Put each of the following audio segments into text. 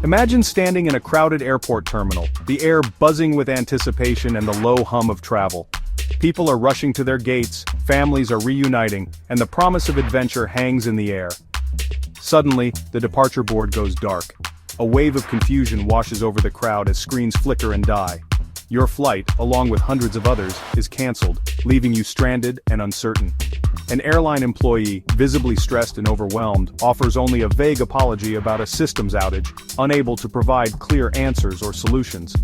Imagine standing in a crowded airport terminal, the air buzzing with anticipation and the low hum of travel. People are rushing to their gates, families are reuniting, and the promise of adventure hangs in the air. Suddenly, the departure board goes dark. A wave of confusion washes over the crowd as screens flicker and die. Your flight, along with hundreds of others, is cancelled, leaving you stranded and uncertain. An airline employee, visibly stressed and overwhelmed, offers only a vague apology about a systems outage, unable to provide clear answers or solutions.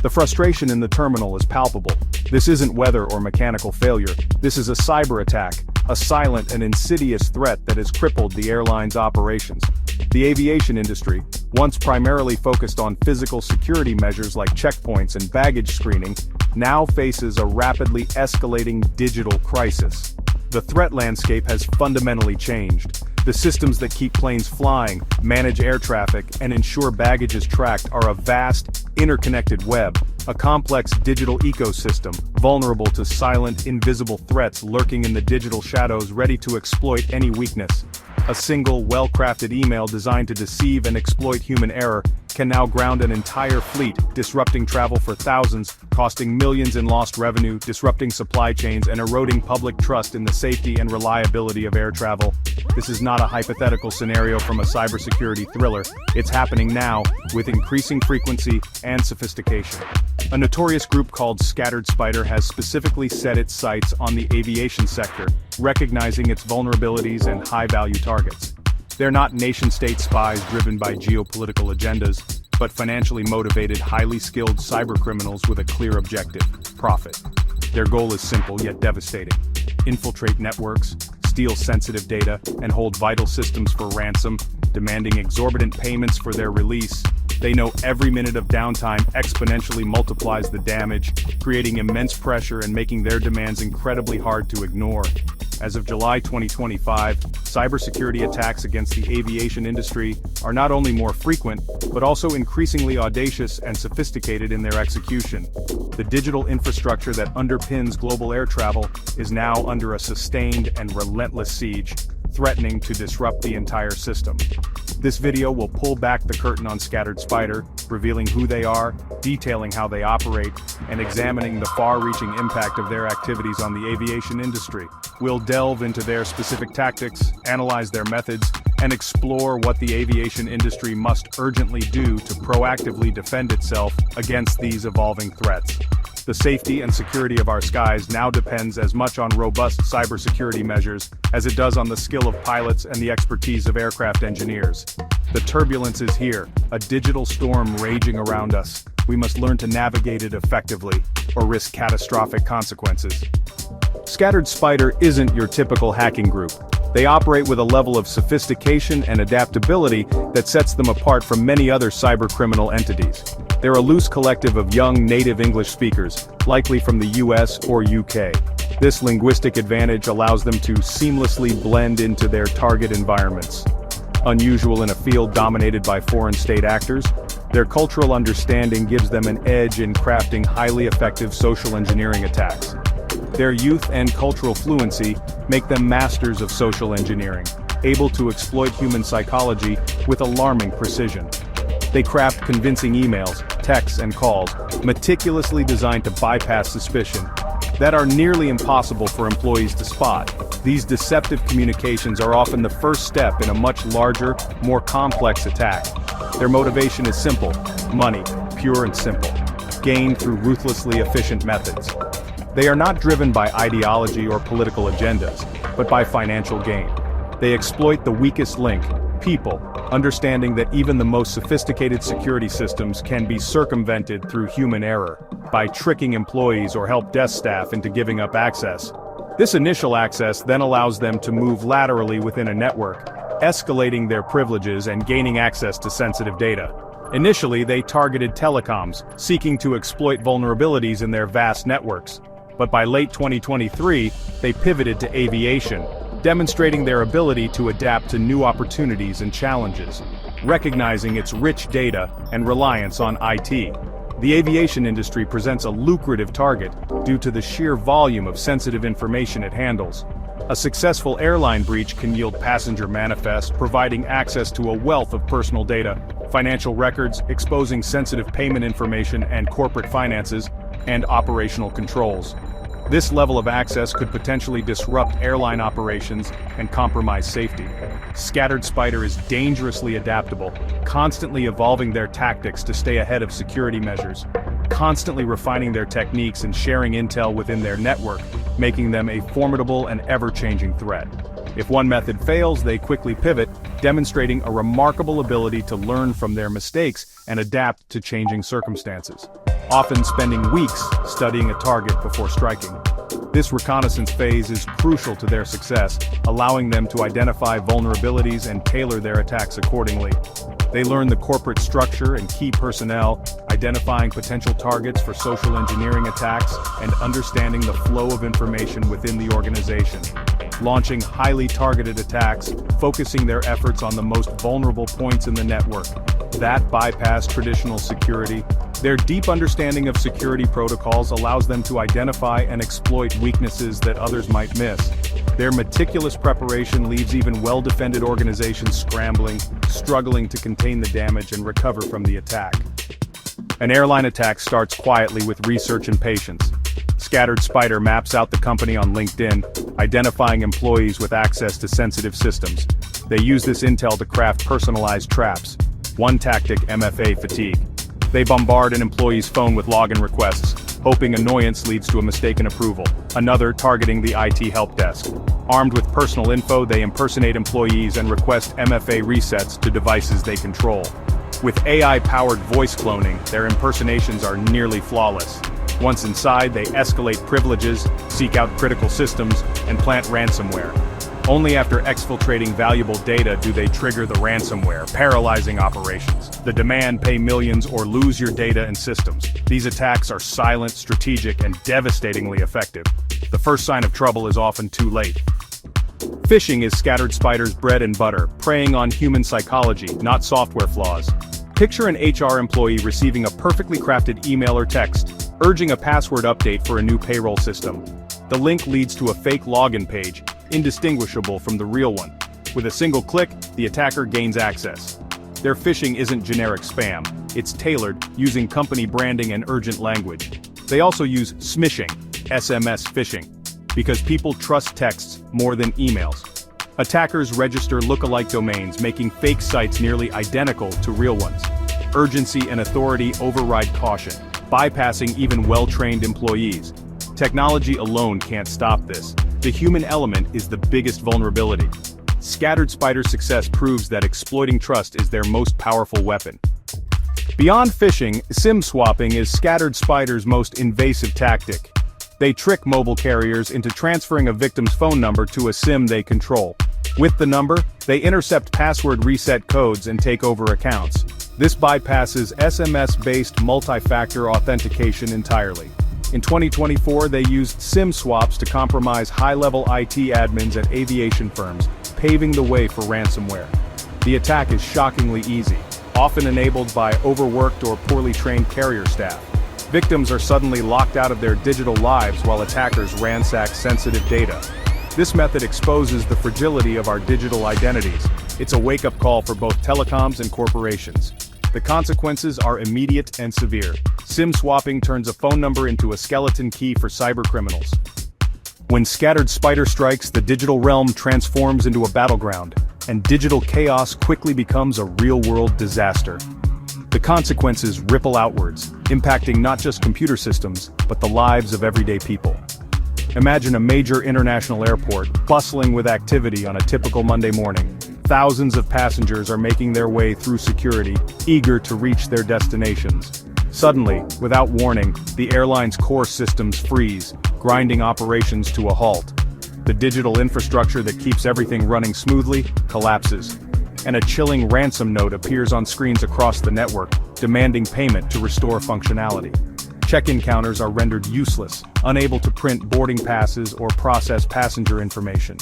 The frustration in the terminal is palpable. This isn't weather or mechanical failure, this is a cyber attack, a silent and insidious threat that has crippled the airline's operations. The aviation industry, once primarily focused on physical security measures like checkpoints and baggage screening, now faces a rapidly escalating digital crisis. The threat landscape has fundamentally changed. The systems that keep planes flying, manage air traffic, and ensure baggage is tracked are a vast, interconnected web, a complex digital ecosystem, vulnerable to silent, invisible threats lurking in the digital shadows ready to exploit any weakness. A single, well-crafted email designed to deceive and exploit human error can now ground an entire fleet, disrupting travel for thousands, costing millions in lost revenue, disrupting supply chains, and eroding public trust in the safety and reliability of air travel. This is not a hypothetical scenario from a cybersecurity thriller, it's happening now, with increasing frequency and sophistication. A notorious group called Scattered Spider has specifically set its sights on the aviation sector, recognizing its vulnerabilities and high-value targets. They're not nation-state spies driven by geopolitical agendas, but financially motivated, highly skilled cybercriminals with a clear objective: profit. Their goal is simple yet devastating: infiltrate networks, steal sensitive data, and hold vital systems for ransom, demanding exorbitant payments for their release. They know every minute of downtime exponentially multiplies the damage, creating immense pressure and making their demands incredibly hard to ignore. As of July 2025, cybersecurity attacks against the aviation industry are not only more frequent, but also increasingly audacious and sophisticated in their execution. The digital infrastructure that underpins global air travel is now under a sustained and relentless siege, threatening to disrupt the entire system. This video will pull back the curtain on Scattered Spider, revealing who they are, detailing how they operate, and examining the far-reaching impact of their activities on the aviation industry. We'll delve into their specific tactics, analyze their methods, and explore what the aviation industry must urgently do to proactively defend itself against these evolving threats. The safety and security of our skies now depends as much on robust cybersecurity measures as it does on the skill of pilots and the expertise of aircraft engineers. The turbulence is here, a digital storm raging around us. We must learn to navigate it effectively, or risk catastrophic consequences. Scattered Spider isn't your typical hacking group. They operate with a level of sophistication and adaptability that sets them apart from many other cybercriminal entities. They're a loose collective of young native English speakers, likely from the US or UK. This linguistic advantage allows them to seamlessly blend into their target environments. Unusual in a field dominated by foreign state actors, their cultural understanding gives them an edge in crafting highly effective social engineering attacks. Their youth and cultural fluency make them masters of social engineering, able to exploit human psychology with alarming precision. They craft convincing emails, texts, and calls, meticulously designed to bypass suspicion, that are nearly impossible for employees to spot. These deceptive communications are often the first step in a much larger, more complex attack. Their motivation is simple: money, pure and simple, gained through ruthlessly efficient methods. They are not driven by ideology or political agendas, but by financial gain. They exploit the weakest link, people, understanding that even the most sophisticated security systems can be circumvented through human error, by tricking employees or help desk staff into giving up access. This initial access then allows them to move laterally within a network, escalating their privileges and gaining access to sensitive data. Initially, they targeted telecoms, seeking to exploit vulnerabilities in their vast networks. But by late 2023, they pivoted to aviation, demonstrating their ability to adapt to new opportunities and challenges, recognizing its rich data and reliance on IT. The aviation industry presents a lucrative target due to the sheer volume of sensitive information it handles. A successful airline breach can yield passenger manifests, providing access to a wealth of personal data, financial records, exposing sensitive payment information and corporate finances, and operational controls. This level of access could potentially disrupt airline operations and compromise safety. Scattered Spider is dangerously adaptable, constantly evolving their tactics to stay ahead of security measures, constantly refining their techniques and sharing intel within their network, making them a formidable and ever-changing threat. If one method fails, they quickly pivot, demonstrating a remarkable ability to learn from their mistakes and adapt to changing circumstances, often spending weeks studying a target before striking. This reconnaissance phase is crucial to their success, allowing them to identify vulnerabilities and tailor their attacks accordingly. They learn the corporate structure and key personnel, identifying potential targets for social engineering attacks, and understanding the flow of information within the organization. Launching highly targeted attacks, focusing their efforts on the most vulnerable points in the network that bypass traditional security. Their deep understanding of security protocols allows them to identify and exploit weaknesses that others might miss. Their meticulous preparation leaves even well-defended organizations scrambling, struggling to contain the damage and recover from the attack. An airline attack starts quietly with research and patience. Scattered Spider maps out the company on LinkedIn, identifying employees with access to sensitive systems. They use this intel to craft personalized traps. One tactic: MFA fatigue. They bombard an employee's phone with login requests, hoping annoyance leads to a mistaken approval. Another, targeting the IT help desk. Armed with personal info, they impersonate employees and request MFA resets to devices they control. With AI-powered voice cloning, their impersonations are nearly flawless. Once inside, they escalate privileges, seek out critical systems, and plant ransomware. Only after exfiltrating valuable data do they trigger the ransomware, paralyzing operations. The demand: pay millions or lose your data and systems. These attacks are silent, strategic, and devastatingly effective. The first sign of trouble is often too late. Phishing is Scattered Spider's bread and butter, preying on human psychology, not software flaws. Picture an HR employee receiving a perfectly crafted email or text, urging a password update for a new payroll system. The link leads to a fake login page, indistinguishable from the real one. With a single click, the attacker gains access. Their phishing isn't generic spam, it's tailored, using company branding and urgent language. They also use smishing, SMS phishing, because people trust texts more than emails. Attackers register lookalike domains, making fake sites nearly identical to real ones. Urgency and authority override caution, bypassing even well-trained employees. Technology alone can't stop this. The human element is the biggest vulnerability. Scattered Spider's success proves that exploiting trust is their most powerful weapon. Beyond phishing, SIM swapping is Scattered Spider's most invasive tactic. They trick mobile carriers into transferring a victim's phone number to a SIM they control. With the number, they intercept password reset codes and take over accounts. This bypasses SMS-based multi-factor authentication entirely. In 2024, they used SIM swaps to compromise high-level IT admins at aviation firms, paving the way for ransomware. The attack is shockingly easy, often enabled by overworked or poorly trained carrier staff. Victims are suddenly locked out of their digital lives while attackers ransack sensitive data. This method exposes the fragility of our digital identities. It's a wake-up call for both telecoms and corporations. The consequences are immediate and severe. SIM swapping turns a phone number into a skeleton key for cybercriminals. When Scattered Spider strikes, the digital realm transforms into a battleground, and digital chaos quickly becomes a real-world disaster. The consequences ripple outwards, impacting not just computer systems, but the lives of everyday people. Imagine a major international airport, bustling with activity on a typical Monday morning. Thousands of passengers are making their way through security, eager to reach their destinations. Suddenly, without warning, the airline's core systems freeze, grinding operations to a halt. The digital infrastructure that keeps everything running smoothly collapses. And a chilling ransom note appears on screens across the network, demanding payment to restore functionality. Check-in counters are rendered useless, unable to print boarding passes or process passenger information.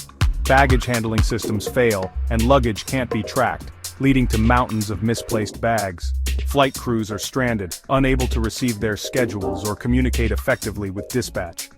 Baggage handling systems fail, and luggage can't be tracked, leading to mountains of misplaced bags. Flight crews are stranded, unable to receive their schedules or communicate effectively with dispatch.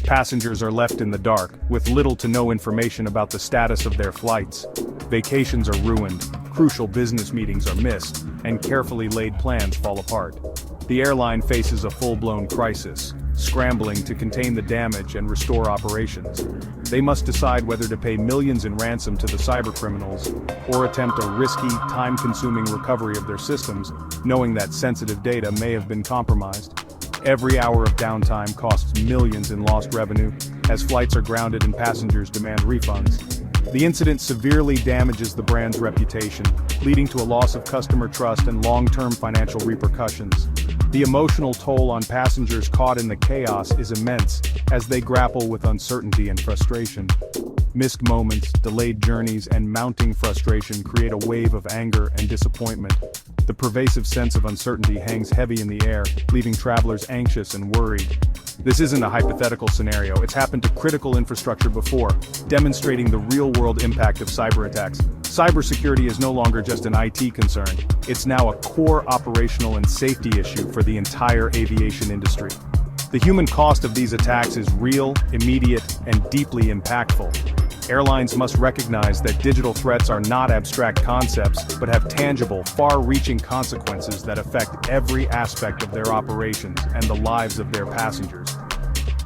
Passengers are left in the dark, with little to no information about the status of their flights. Vacations are ruined, crucial business meetings are missed, and carefully laid plans fall apart. The airline faces a full-blown crisis, scrambling to contain the damage and restore operations. They must decide whether to pay millions in ransom to the cybercriminals, or attempt a risky, time-consuming recovery of their systems, knowing that sensitive data may have been compromised. Every hour of downtime costs millions in lost revenue, as flights are grounded and passengers demand refunds. The incident severely damages the brand's reputation, leading to a loss of customer trust and long-term financial repercussions. The emotional toll on passengers caught in the chaos is immense, as they grapple with uncertainty and frustration. Missed moments, delayed journeys, and mounting frustration create a wave of anger and disappointment. The pervasive sense of uncertainty hangs heavy in the air, leaving travelers anxious and worried. This isn't a hypothetical scenario, it's happened to critical infrastructure before, demonstrating the real-world impact of cyberattacks. Cybersecurity is no longer just an IT concern, it's now a core operational and safety issue for the entire aviation industry. The human cost of these attacks is real, immediate, and deeply impactful. Airlines must recognize that digital threats are not abstract concepts, but have tangible, far-reaching consequences that affect every aspect of their operations and the lives of their passengers.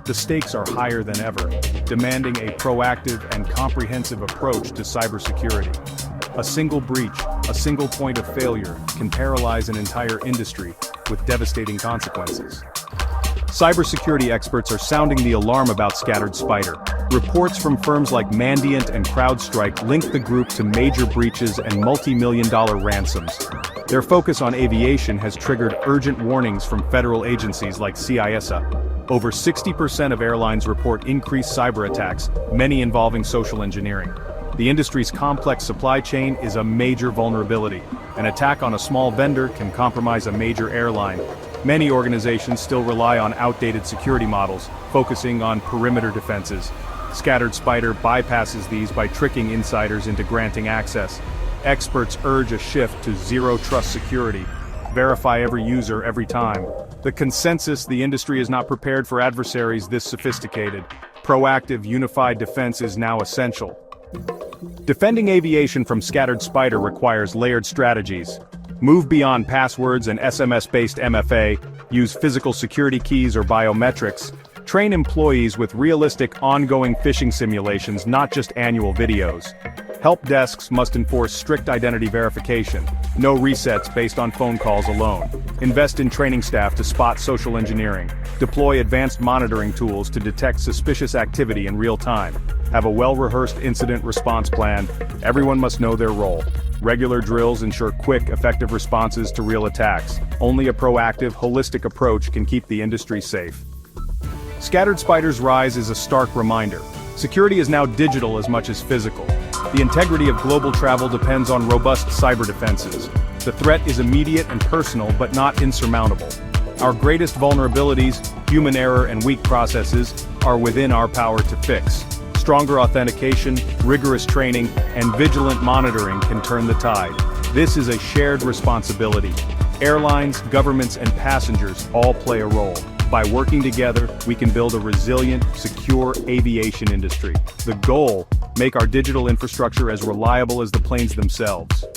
The stakes are higher than ever, demanding a proactive and comprehensive approach to cybersecurity. A single breach, a single point of failure, can paralyze an entire industry, with devastating consequences. Cybersecurity experts are sounding the alarm about Scattered Spider. Reports from firms like Mandiant and CrowdStrike link the group to major breaches and multi-million-dollar ransoms. Their focus on aviation has triggered urgent warnings from federal agencies like CISA. Over 60% of airlines report increased cyber attacks, many involving social engineering. The industry's complex supply chain is a major vulnerability. An attack on a small vendor can compromise a major airline. Many organizations still rely on outdated security models, focusing on perimeter defenses. Scattered Spider bypasses these by tricking insiders into granting access. Experts urge a shift to zero-trust security. Verify every user every time. The consensus: the industry is not prepared for adversaries this sophisticated. Proactive, unified defense is now essential. Defending aviation from Scattered Spider requires layered strategies. Move beyond passwords and SMS-based MFA, use physical security keys or biometrics. Train employees with realistic, ongoing phishing simulations, not just annual videos. Help desks must enforce strict identity verification. No resets based on phone calls alone. Invest in training staff to spot social engineering. Deploy advanced monitoring tools to detect suspicious activity in real time. Have a well-rehearsed incident response plan. Everyone must know their role. Regular drills ensure quick, effective responses to real attacks. Only a proactive, holistic approach can keep the industry safe. Scattered Spider's rise is a stark reminder. Security is now digital as much as physical. The integrity of global travel depends on robust cyber defenses. The threat is immediate and personal, but not insurmountable. Our greatest vulnerabilities, human error and weak processes, are within our power to fix. Stronger authentication, rigorous training, and vigilant monitoring can turn the tide. This is a shared responsibility. Airlines, governments, and passengers all play a role. By working together, we can build a resilient, secure aviation industry. The goal: make our digital infrastructure as reliable as the planes themselves.